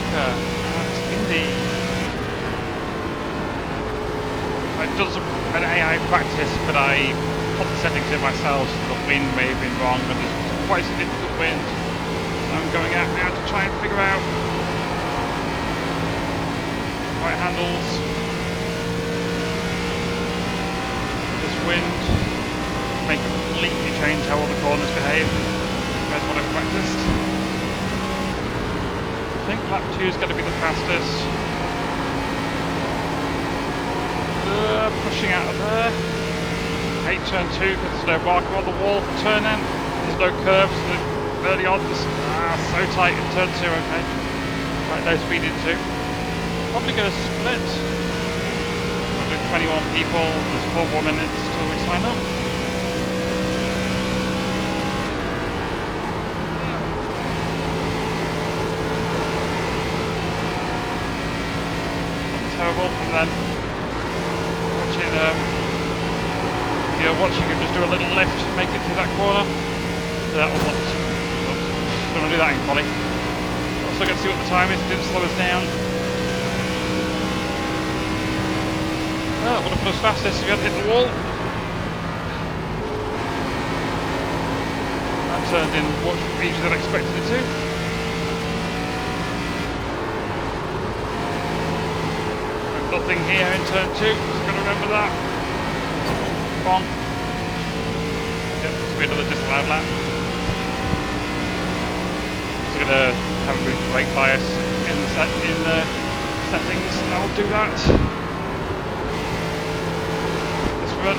ARCA at Indy. I've done an AI practice, but I put the settings in myself, so the wind may have been wrong, but there's quite significant wind. So I'm going out now to try and figure out right handles. This wind may completely change how all the corners behave. That's what I've practiced. I think lap 2 is going to be the fastest. Pushing out of there. 8 turn 2, there's no marker on the wall. Turn in, there's no curves. Early on, so tight in turn 2, okay. Right, no speed in 2. Probably going to split. 21 people, there's 4 more minutes till we sign up. Terrible, and then watching, if you're watching him just do a little lift, make it through that corner. That was don't want to do that in quali. Also get to see what the time is, it didn't slow us down. Oh, would have put us fastest if you hadn't hit the wall. That turned in much easier than I expected it to. Nothing here in turn 2, just got to remember that. Come on. Yep, this will be another disallowed lap. Just going to have a boost brake bias in the settings, and I'll do that. Let's run.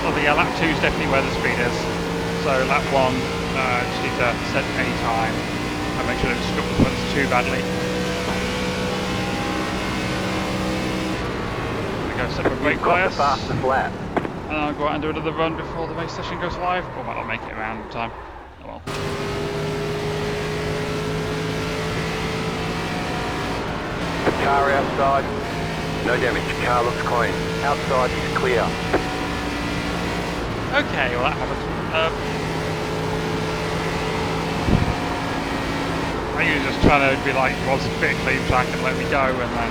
So the lap 2 is definitely where the speed is. So lap 1, just need to set any time and make sure I don't scrub the fronts too badly. I'm going to set my brake bias. Fastest lap. And I'll go out and do another run before the race session goes live. Or might not make it around in time. Oh well. Car outside. No damage. Car looks clean. Outside is clear. Okay, well that happened. I usually just trying to be like, was a bit clean track and let me go, and then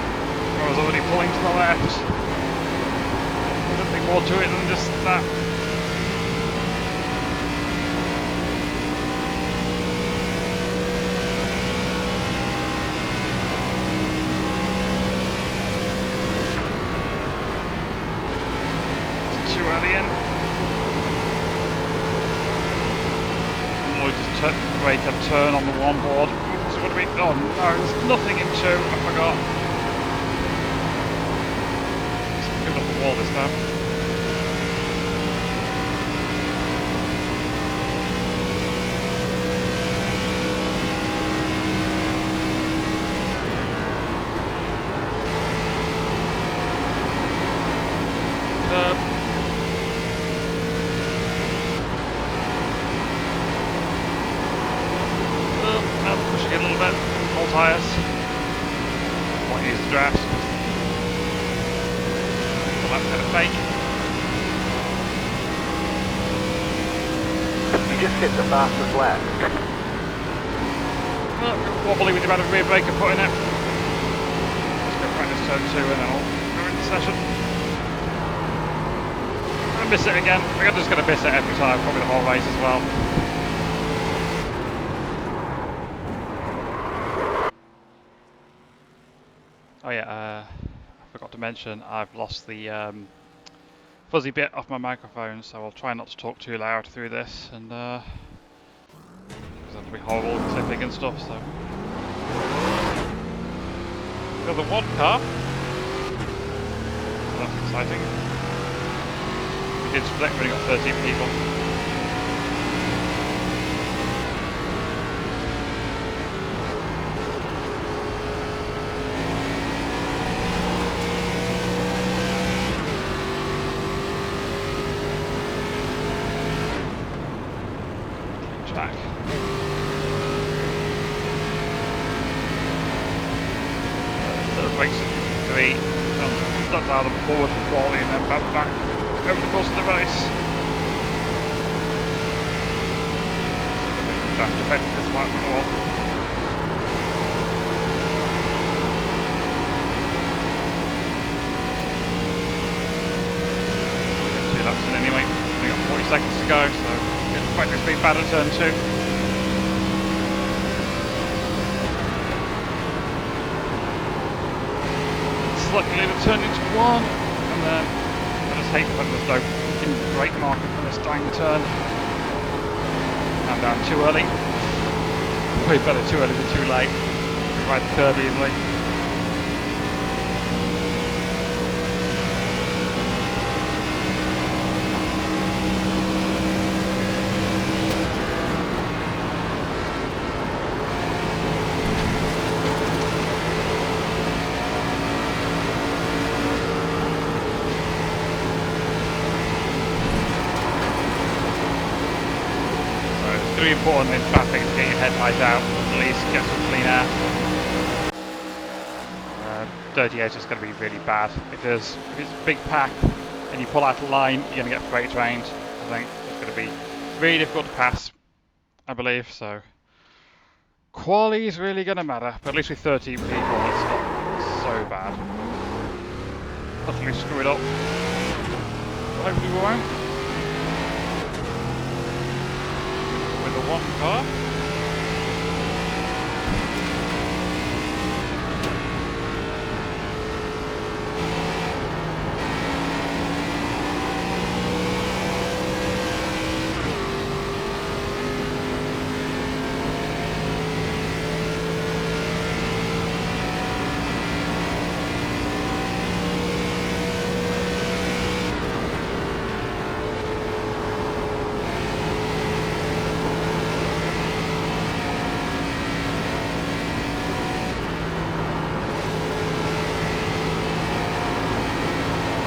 I was already pulling to the left. There's nothing more to it than just that. It's too early in. Brake and turn on the one board. So what do we? Oh no, there's nothing in 2. I forgot. Let's go off the wall this time. Pushing it a little bit. Full tyres. Won't use the drafts. The lap's kind of fake. You just hit the fastest lap. Wobbly with the amount of rear brake I put in it. Let's go practice turn 2 and then I'll go into session. I'm gonna miss it again. I think I'm just gonna miss it every time, probably the whole race as well. Oh yeah, I forgot to mention I've lost the fuzzy bit off my microphone, so I'll try not to talk too loud through this, and because that'll be horrible clipping and stuff. So got the one car. That's exciting. We did split, we only got 13 people. Track. So the brakes at 3, that's out of forward for quality and then back over the course of the race. damage affected this one at all. Two laps in anyway. Only got 40 seconds to go, so it's quite to be bad at turn 2. Luckily to turn into 1, and then I just hate when there's no brake marker for this dang turn. I'm down too early. Way better too early than too late. Ride the curb easily. It's really important in traffic to get your headlights out, at least get some clean air. Dirty edge is going to be really bad because if it's a big pack and you pull out a line, you're going to get freight trained. I think it's going to be really difficult to pass, I believe. So quali is really going to matter, but at least with 30 people, it's not so bad. Hopefully screw it up. But hopefully we won't. With the one car.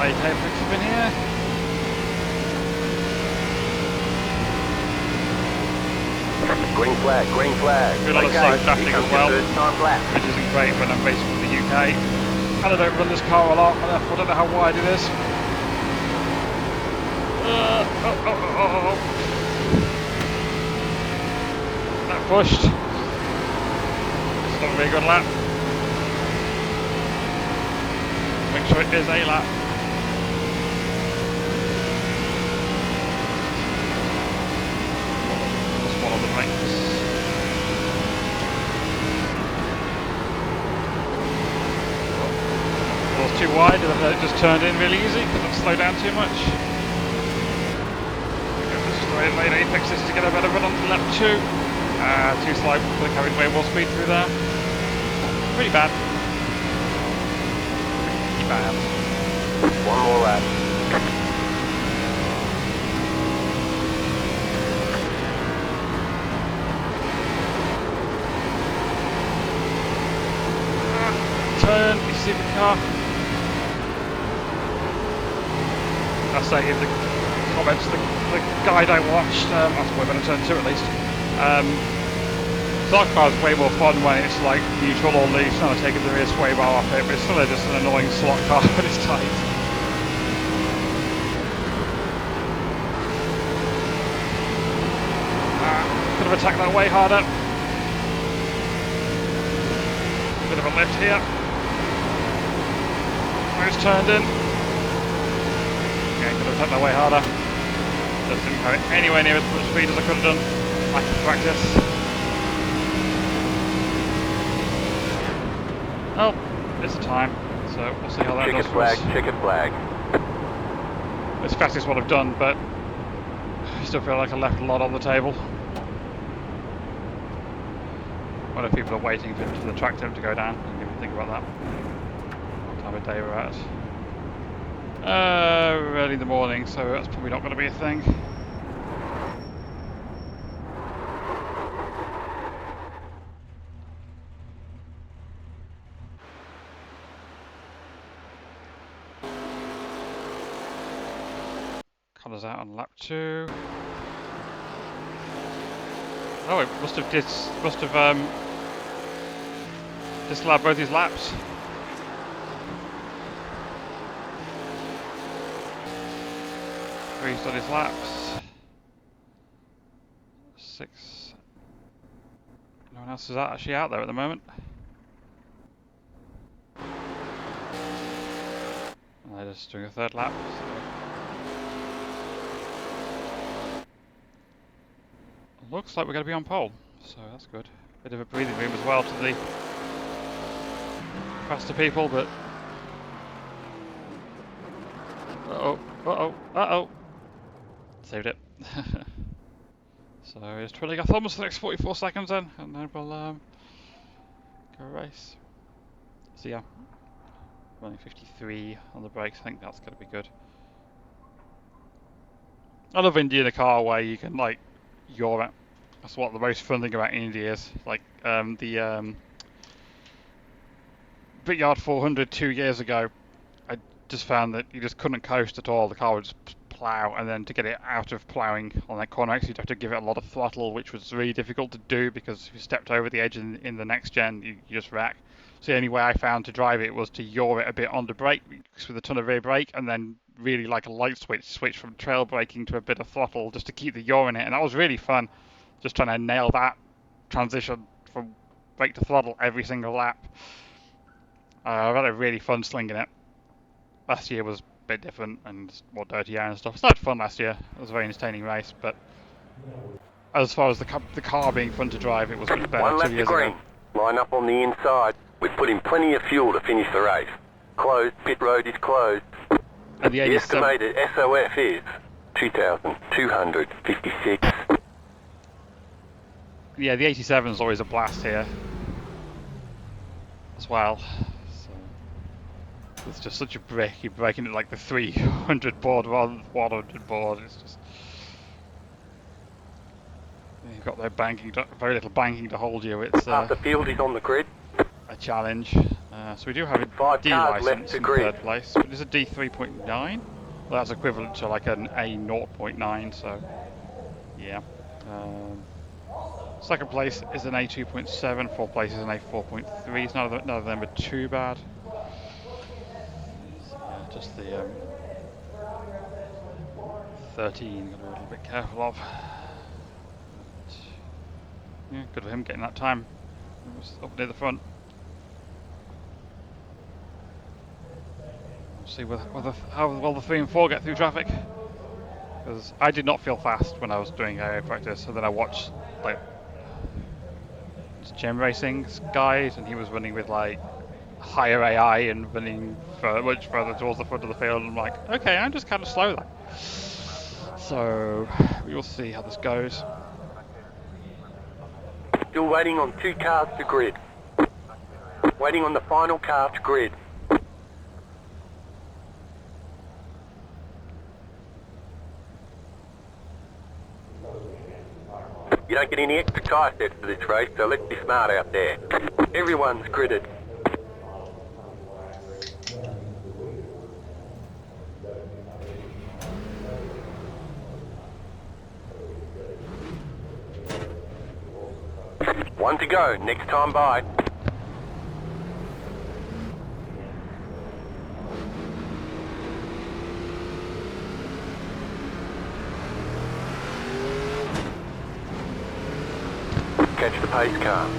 Late Apex up in here. Green flag, green flag. A lot of slow traffic as well, Time lap. which isn't great when I'm based from the UK. And I don't run this car a lot, and therefore I don't know how wide it is. That pushed. It's not a very good lap. Make sure it is a lap. Just follow the brakes. It was too wide, and then it just turned in really easy because it slowed down too much. Straight lane apexes to get a better run on lap 2. Too slow for the carried away wall speed through there. Pretty bad. Pretty bad. One more lap. Turn, you see the car. I say in the comments, the guide I watched, that's we're going to turn 2 at least. Dark car is way more fun when it's like neutral or loose, and I'm taking the rear sway bar off it, but it's still just an annoying slot car when it's tight. Could have attacked that way harder. Bit of a lift here. It's turned in. Okay, could have attacked that way harder. Just didn't have it anywhere near as much speed as I could have done. Lack of practice. Oh, it's the time, so we'll see how that does for us. Chicken flag. It's the fastest one I've done, but I still feel like I left a lot on the table. What if people are waiting for the track temp to go down? I didn't even think about that. What time of day we're at? Early in the morning, so that's probably not going to be a thing. Colours out on lap 2. Oh, it must have disallowed both his laps. He's done his laps. 6, everyone else is actually out there at the moment. And they're just doing a third lap. So. Looks like we're going to be on pole, so that's good. Bit of a breathing room as well to the faster people, but... Uh-oh, uh-oh, uh-oh! Saved it. So just twiddling our thumbs for the next 44 seconds then, and then we'll go race. So yeah, running 53 on the brakes, I think that's going to be good. I love Indy in a car where you can like yaw it. That's what the most fun thing about Indy is. Like the Brickyard 400 2 years ago, I just found that you just couldn't coast at all. The car would just plough, and then to get it out of ploughing on that corner exit, you'd have to give it a lot of throttle, which was really difficult to do because if you stepped over the edge in the next gen, you just wreck. So the only way I found to drive it was to yaw it a bit on the brake with a ton of rear brake, and then really like a light switch from trail braking to a bit of throttle just to keep the yaw in it, and that was really fun. Just trying to nail that transition from brake to throttle every single lap. I've had a really fun slinging it. Last year was a bit different and more dirty air and stuff. It's not fun last year. It was a very entertaining race, but as far as the car being fun to drive, it was much better 1 lap 2 to years green. ago. Line up on the inside. We've put in plenty of fuel to finish the race. Closed. Pit road is closed. And the The estimated SOF is 2,256. Yeah, the 87 is always a blast here as well. So it's just such a break. You're breaking it like the 300 board rather than 100 board. It's just you've got no banking, very little banking to hold you. It's Half the field is on the grid. a challenge. So we do have a 5 D cars left license to in grid. third place, but it's a D3.9. Well, that's equivalent to like an A0.9. So yeah. Second place is an A2.7. Fourth place is an A4.3. None of them are too bad. So, yeah, just the 13 got to be a little bit careful of. But, yeah, good for him getting that time. It was up near the front. We'll see how well the 3 and 4 get through traffic. Because I did not feel fast when I was doing aero practice, so then I watched like Gem Racing's guide, and he was running with like higher AI and running much further towards the front of the field. And I'm like, okay, I'm just kind of slow there. So we will see how this goes. Still waiting on 2 cars to grid. Waiting on the final car to grid. You don't get any extra tyre sets for this race, so let's be smart out there. Everyone's gridded. One to go, next time by. Catch the pace car.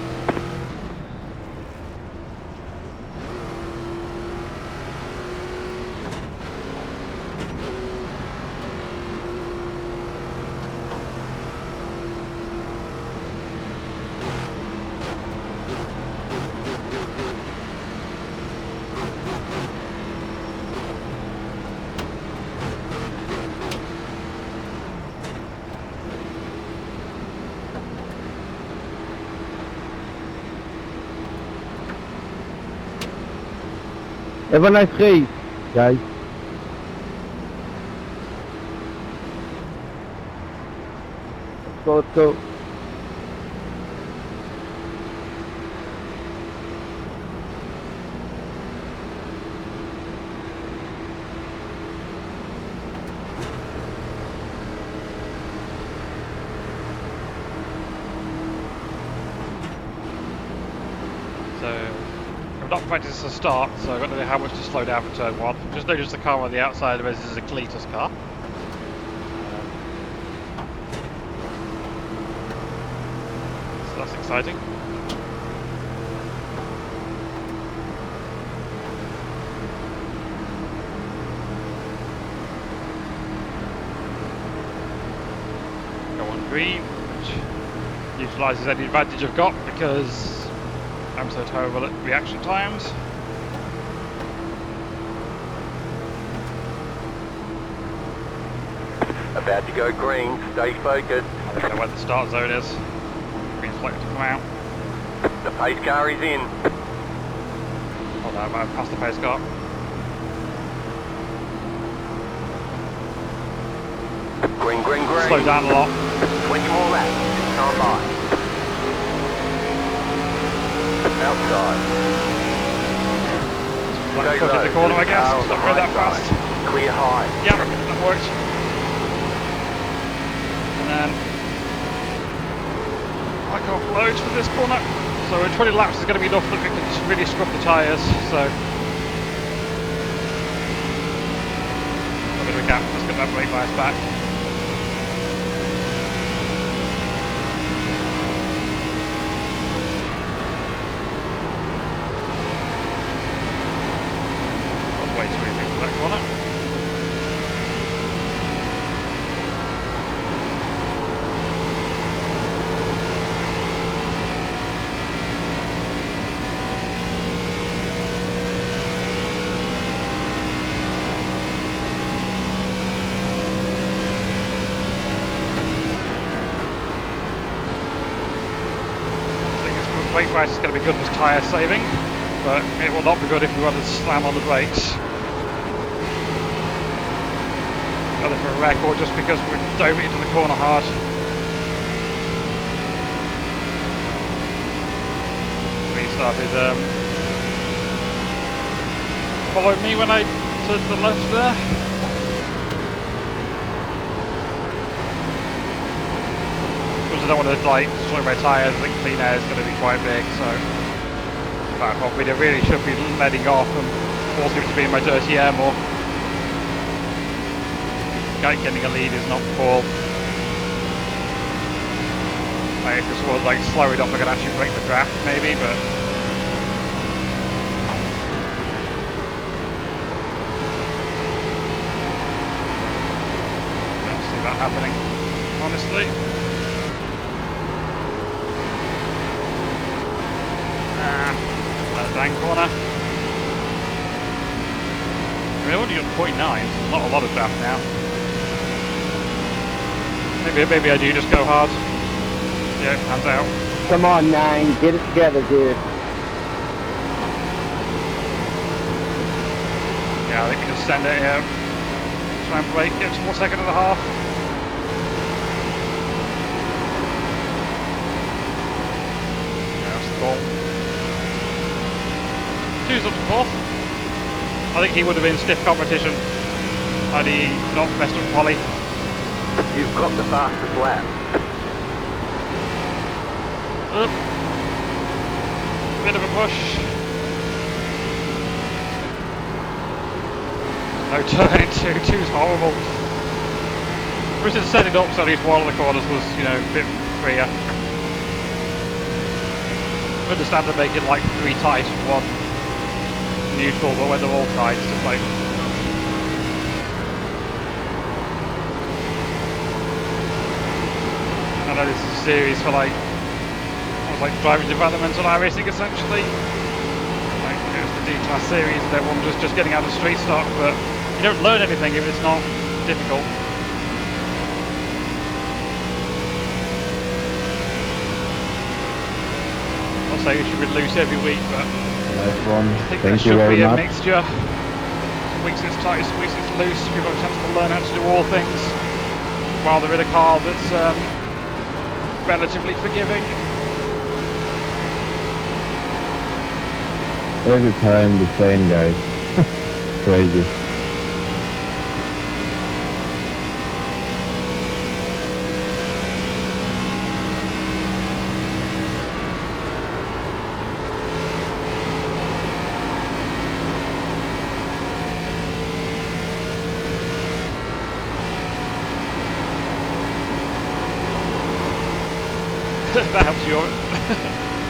Have a nice race, guys. Let's go. I've not practiced a start, so I don't know how much to slow down for turn 1. Just noticed the car on the outside of us is a Cletus car. So that's exciting. green, which utilises any advantage I've got because I'm so terrible at reaction times. About to go green, stay focused. I don't know where the start zone is. Green's likely to come out. The pace car is in. Oh no, I might have passed the pace car. Green, green, green. Slow down a lot. 20 more laps. Stand by. Outside. Like cut in the corner, I guess. It's not really that fast. Clear high. Yeah, that worked. And then I can't load for this corner. So 20 laps is going to be enough that we can just really scrub the tyres. So a bit of a gap. Let's get that brake bias back. Way too easy for that corner. Brake bias is going to be good for tyre saving, but it will not be good if we want to slam on the brakes. Either for a wreck or just because we dove into the corner hard. We started following me when I turned to the left there. Because I don't want to like destroy my tyres. I think clean air is going to be quite big, so back off. We really should be letting off and forcing it to be in my dirty air more. Getting a lead is not cool. Like if this was like slow it up, I could actually break the draft maybe, but I don't see that happening, honestly. That dang corner. We're only at 0.9, so not a lot of draft now. Maybe I do just go hard. Yeah, hands out. Come on, 9. Get it together, dude. Yeah, I think we just send it here. Try and break it to 1 second and a half. Yeah, that's the goal. 2's up to 4th. I think he would have been stiff competition had he not messed up Polly. You've got the fastest lap. Bit of a push. No turning two. Two's horrible. We should set it up so at least one of the corners was, you know, a bit freer. I understand to make it like 3 tight and 1 neutral, but when they're all tight, it's just like. I know this is a series for like, almost like driving development on iRacing essentially. Like it was the D-Class series and everyone was just getting out of street stock, but you don't learn anything if it's not difficult. I'll say you should be loose every week, but Nice one. I think Thank there you should very be a much. mixture. Some weeks it's tight, some weeks it's loose. We've got a chance to learn how to do all things while they're in a car that's relatively forgiving. Every time the same, guys. Crazy. That helps you a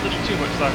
little too much though.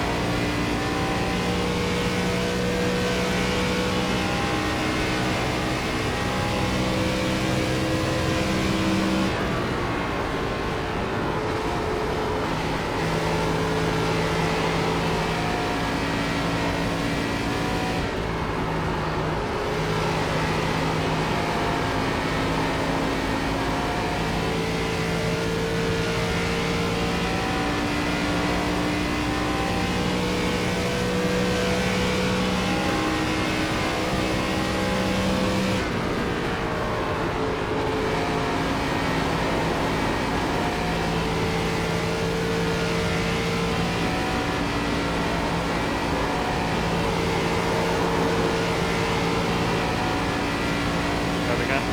again.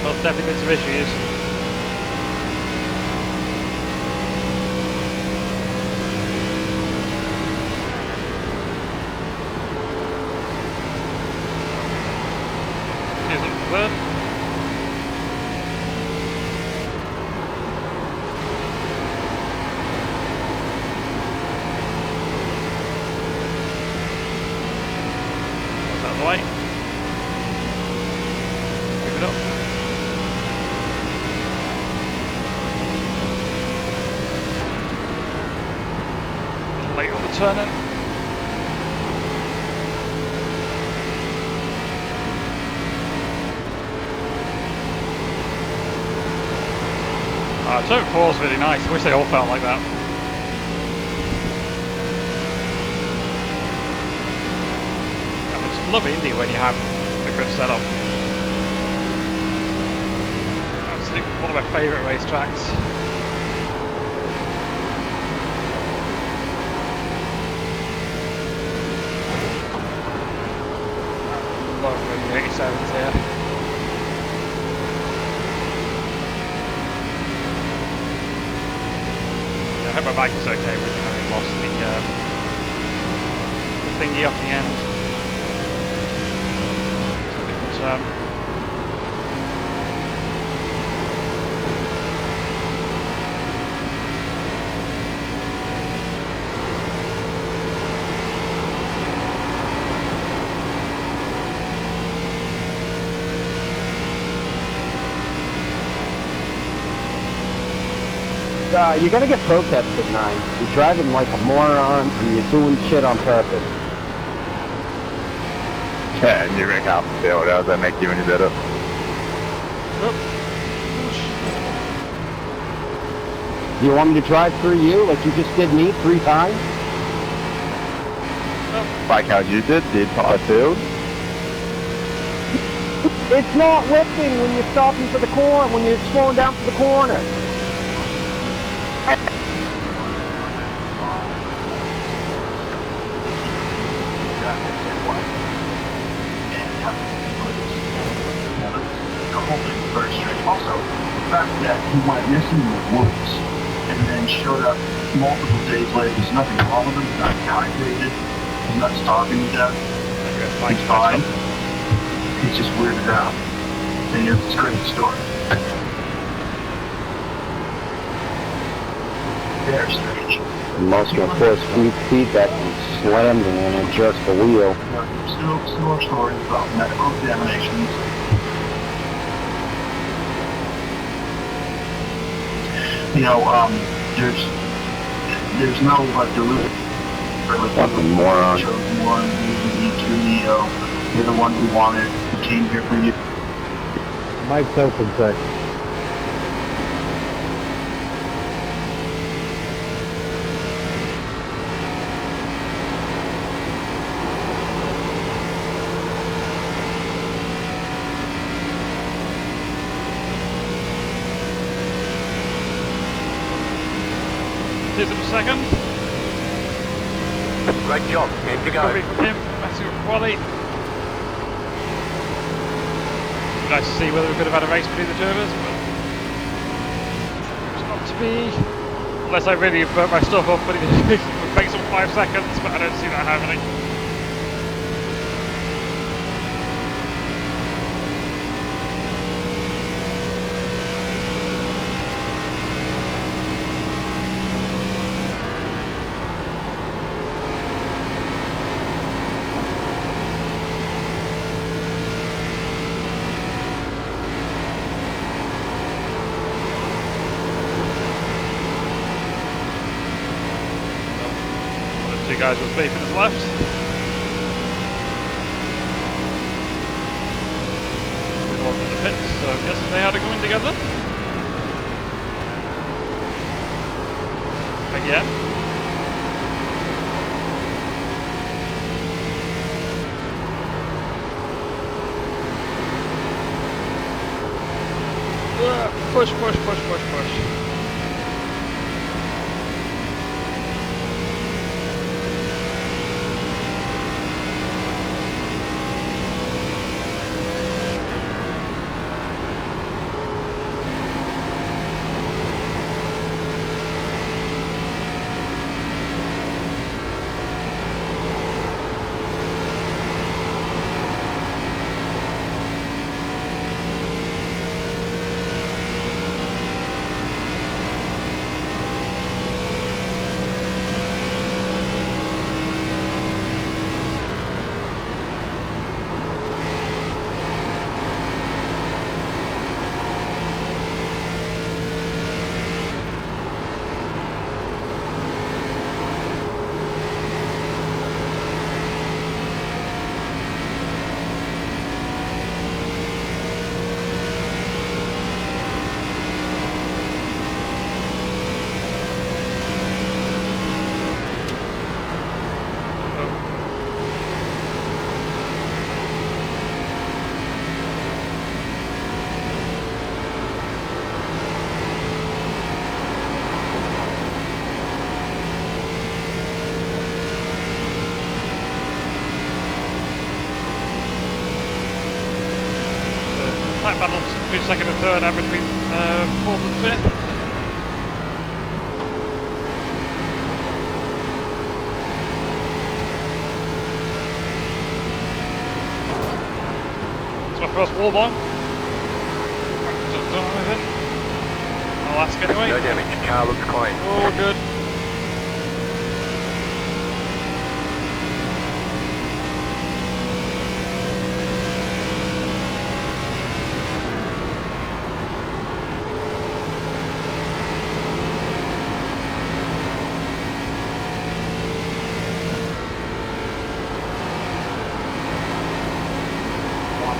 There's definitely been some issues. Here's up the third. That's out of the way. Pick it up. Late on the turn in. Turn 4 is really nice. I wish they all felt like that. I just love Indy when you have a good setup. Absolutely one of my favourite racetracks. Love the 87s here. I hope my bike is okay with having lost the thingy off the end. But, You're gonna get protested, 9. You're driving like a moron and you're doing shit on purpose. Yeah, and you rig out the field. How does that make you any better? Do you want me to drive through you like you just did me 3 times? Like how you did I field? It's not lifting when you're stopping for the corner, when you're slowing down for the corner. Also, the fact that he went missing in the woods and then showed up multiple days later, there's nothing wrong with him, he's not dehydrated, he's not starving to death, he's fine, he's just weirded out. And it's a great story. Very strange. Most of course, weak feedback and slammed and then adjust the wheel. Still more stories about medical examinations. You know, there's no delivery. Fucking moron. Chosen one, E2 Neo. You're the one who wanted. He came here for you. Mike's open sec. Here's him second. Great job. Here to go. Recovery from him. Massive quality. Nice to see whether we could have had a race between the two of us, but it's not to be. Unless I really burnt my stuff up, but it would make some 5 seconds, but I don't see that happening. Two guys was beefing his left. We walked in the pits, so I'm guessing they had to go in together. Again. Push, push, push, push, push. tight battles between second and third and between fourth and fifth. It's my first wall bomb. Just done with it. I'll ask anyway. No damage. Car looks clean. Oh, good.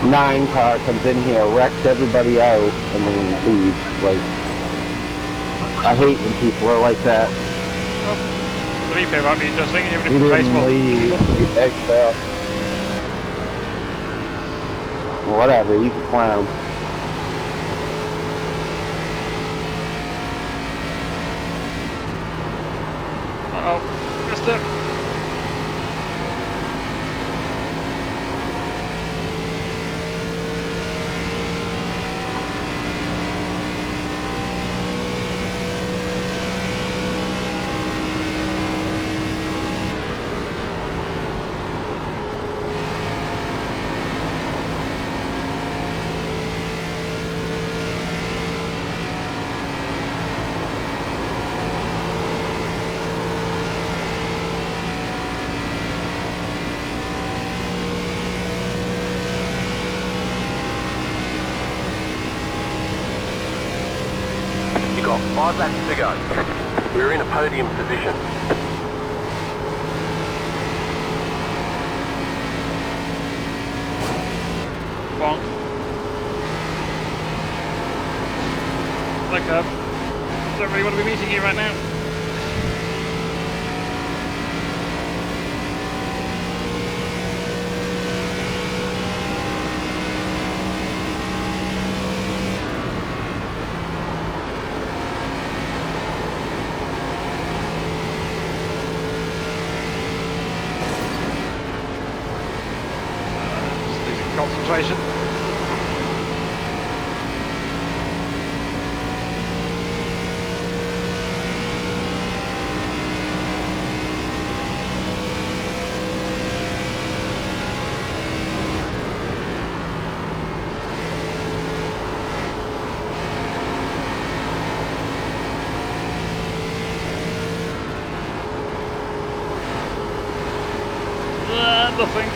Nine car comes in here, wrecks everybody out, and then leaves. Like, I hate when people are like that. Well, the replay might be interesting, even if He it's didn't baseball. leave. He egged out. Whatever, he's a clown. Uh-oh, missed it. You got 5 laps to go. We're in a podium position. Bonk. Like, don't really want to be meeting you right now. Just losing concentration. Nothing.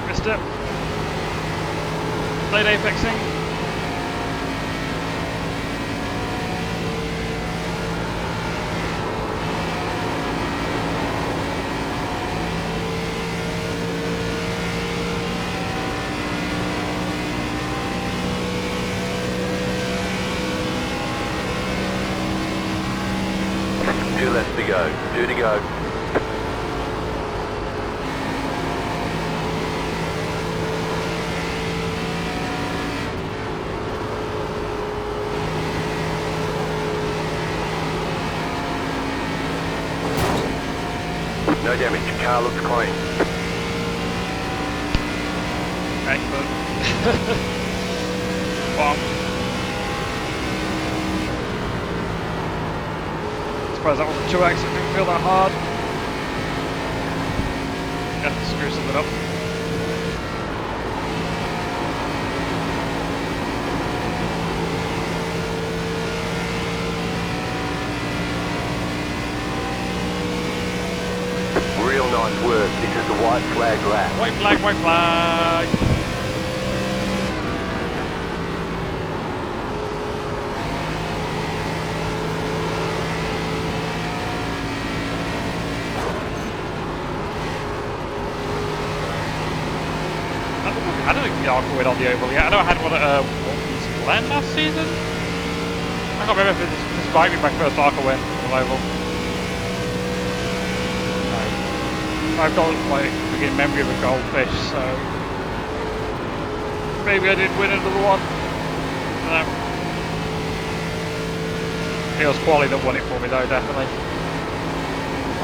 Missed it. Late apexing. Two laps to go. 2 to go. No damage. Car looks clean. Excellent. Bonk. Suppose that was a 2X, it didn't feel that hard. screw something up. Real nice work. This is the white flag lap. White flag, white flag! I don't think the ARCA win on the oval yet. I know I had one at Watkins Glen last season. I can't remember if this might be my first ARCA win on the oval. No. I've got like begin memory of a goldfish, so maybe I did win another one. No. It was Quali that won it for me though, definitely.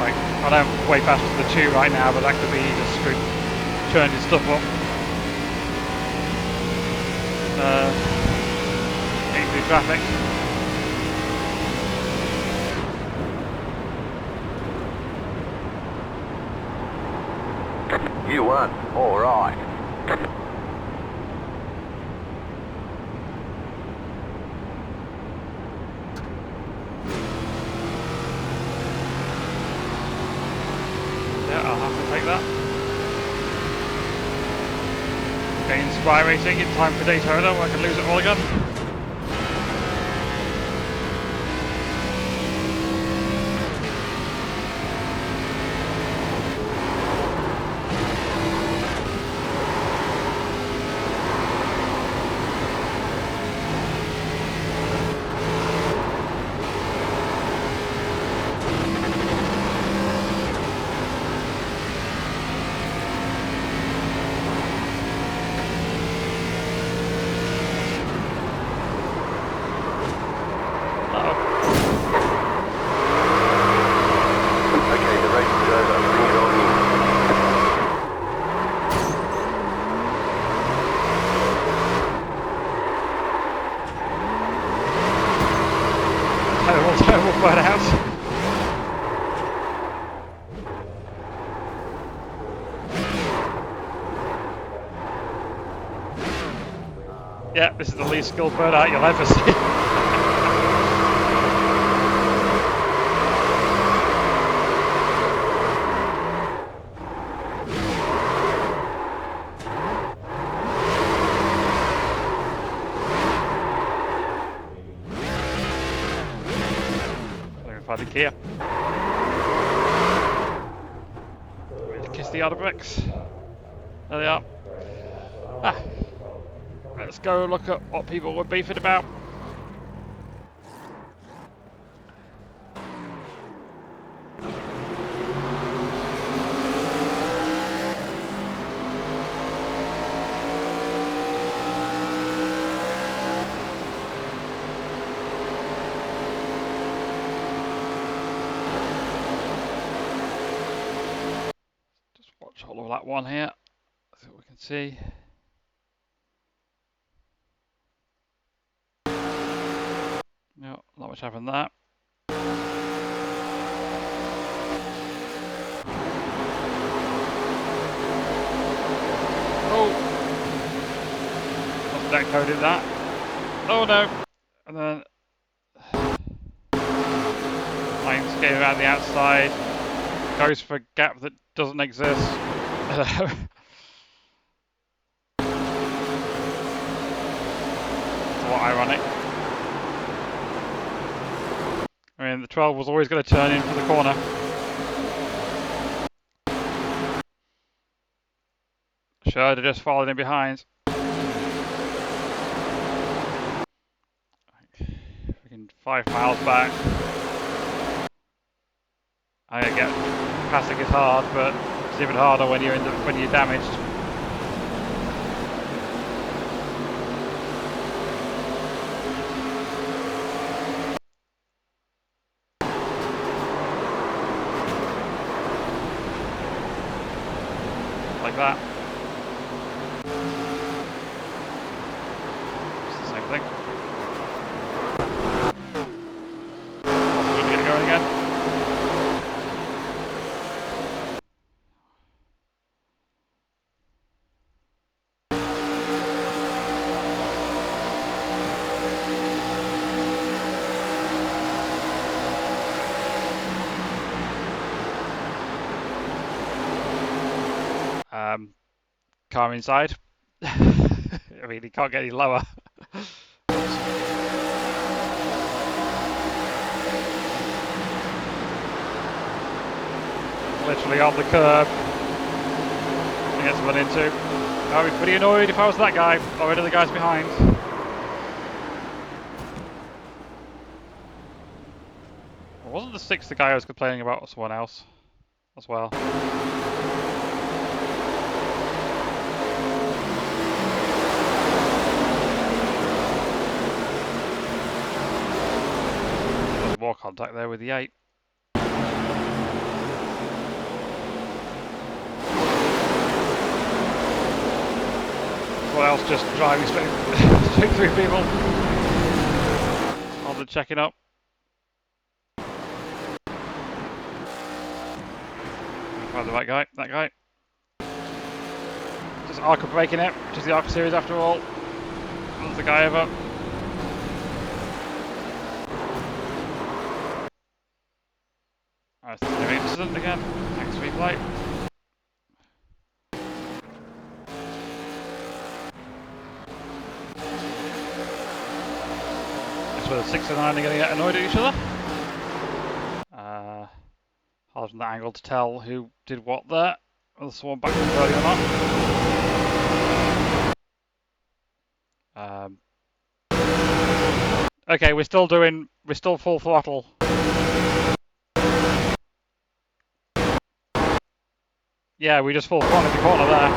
Like, I know I'm way faster than the 2 right now, but that could be just turning stuff up. Getting through traffic. You won. All right. Yeah, I'll have to take that. Getting into iRacing in time for Daytona, where I can lose it all again. Terrible flat out. Yeah, this is the least skilled burnout you'll ever see. The gear. Kiss the other bricks. There they are. Let's go look at what people were beefing about. All of that one here, see what we can see. No, not much happened there. Oh, must have deck coded that. Oh no, and then lines getting around the outside, goes for a gap that doesn't exist. What ironic. I mean, the 12 was always going to turn in for the corner. Should have just followed in behind. Freaking 5 miles back. I get passing is hard, but it's even harder when you're damaged. Like that. It's the same thing. Also going to get it going again. Car inside. I mean, he can't get any lower. Literally on the curb. He gets run into. I'd be pretty annoyed if I was that guy or any of the guys behind. Wasn't the sixth the guy I was complaining about, or someone else as well? There's more contact there with the 8. Someone else just driving straight through people. I'll be checking up. Find the right guy, that guy. Just ARCA breaking it, which is the ARCA series after all. There's the guy over. Alright, it's an incident again. Thanks for replay. That's where the 6 and 9 are going to get annoyed at each other. Hard from that angle to tell who did what there. Whether someone backed up early or not. Okay, we're still full throttle. Yeah, we just full throttle in the corner there.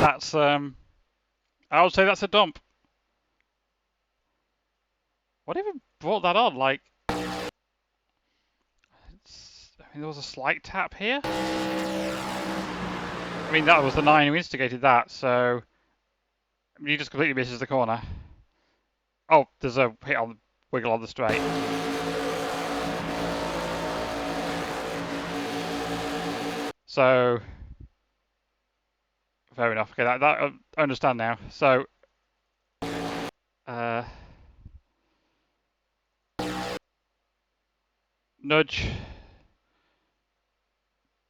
That's I would say that's a dump. What even brought that on? Like, I mean, there was a slight tap here. I mean, that was the 9 who instigated that, so I mean, he just completely misses the corner. Oh, there's a hit on the wiggle on the straight. So, fair enough. Okay, that I understand now. So, nudge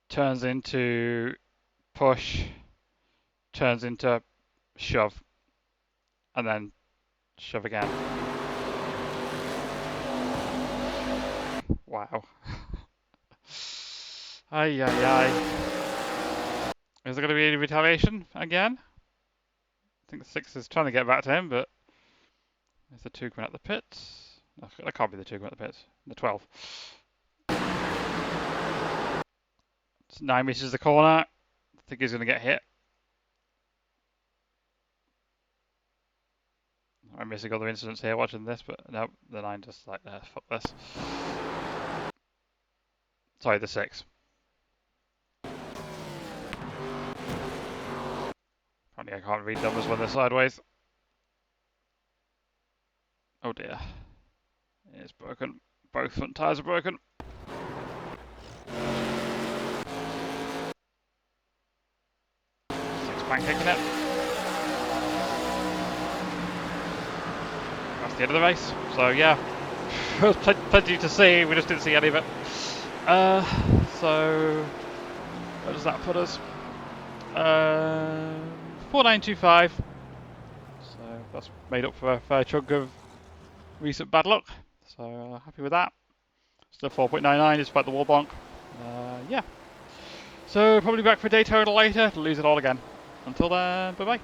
turns into push, turns into shove, and then shove again. Wow. Ay, ay, ay. Is there going to be any retaliation again? I think the 6 is trying to get back to him, but there's the 2 coming out the pits. No, that can't be the 2 coming out the pits. The 12. 9 misses the corner. I think he's going to get hit. I'm missing other incidents here watching this, but no, the 9 just like, fuck this. Sorry, the 6. Apparently I can't read numbers when they're sideways. Oh dear. It's broken. Both front tyres are broken. 6 pancaking it. That's the end of the race. So yeah, there was plenty to see. We just didn't see any of it. So where does that put us? 4925. So that's made up for a fair chunk of recent bad luck. So happy with that. Still 4.99 despite the wall bonk. Yeah. So probably back for Daytona later to lose it all again. Until then, bye bye.